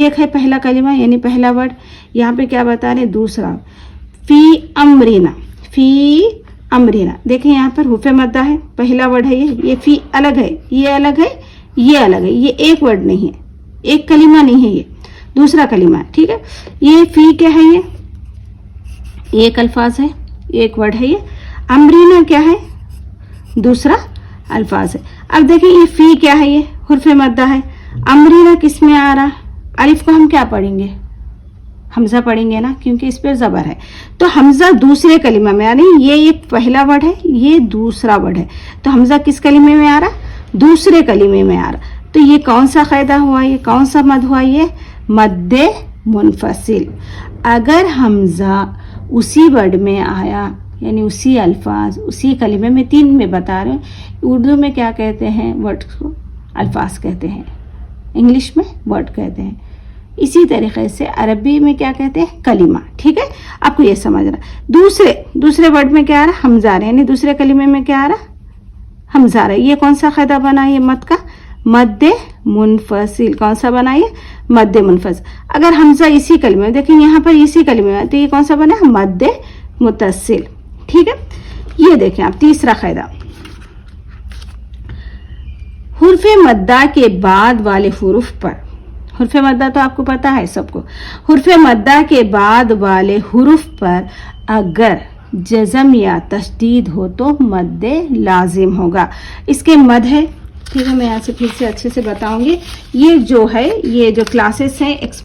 एक है पहला कलिमा यानी पहला वर्ड, यहाँ पे क्या बता रहे दूसरा, फी अमरीना, फी अमरीना। देखिए यहाँ पर हुफे मद्दा है, पहला वर्ड है ये फी अलग है, ये अलग है, ये अलग है, ये एक वर्ड नहीं है, एक कलिमा नहीं है, ये दूसरा कलिमा है, ठीक है। ये फी क्या है, ये एक अल्फाज है, एक वर्ड है। ये अमरीना क्या है, दूसरा अल्फाज है। अब देखिए ये फी क्या है, ये हुर्फे मद्दा है। अमरीना किस में आ रहा, अलिफ को हम क्या पढ़ेंगे, हमजा पढ़ेंगे ना, क्योंकि इस पर जबर है। तो हमजा दूसरे कलिमा में, यानी ये एक पहला वर्ड है, ये दूसरा वर्ड है, तो हमजा किस कलिमे में आ रहा, दूसरे कलिमे में आ रहा। तो ये कौन सा कायदा हुआ, ये कौन सा मद हुआ, ये मद्दे मुनफसिल। अगर हमजा उसी वर्ड में आया, यानी उसी अल्फाज उसी कलिमे में, तीन में बता रहे हैं, उर्दू में क्या कहते हैं, वर्ड को अल्फाज कहते हैं, इंग्लिश में वर्ड कहते हैं, इसी तरीके से अरबी में क्या कहते हैं, कलिमा, ठीक है। आपको ये समझना। दूसरे वर्ड में क्या आ रहा, हमजा रहा, यानी दूसरे कलिमे में क्या आ रहा, हमजा रहा। ये कौन सा कायदा बना, ये मद का मद्दे मुनफसिल। कौन सा बना, ये मद्दे मुनफसिल। अगर हमजा इसी कलिमे में, देखिए यहाँ पर इसी कलिमे में, तो ये कौन सा बना, मद्दे मुतसिल, ठीक है। ये देखें आप तीसरा कायदा, हुर्फे मद्दा के बाद वाले हुरूफ पर, हुर्फे मद्दा तो आपको पता है सबको, हुर्फे मद्दा के बाद वाले हुरूफ पर अगर जज़म या तशदीद हो तो मद्दे लाजिम होगा। इसके मद है, ठीक है, मैं यहाँ से फिर से अच्छे से बताऊंगी। ये जो है, ये जो क्लासेस हैं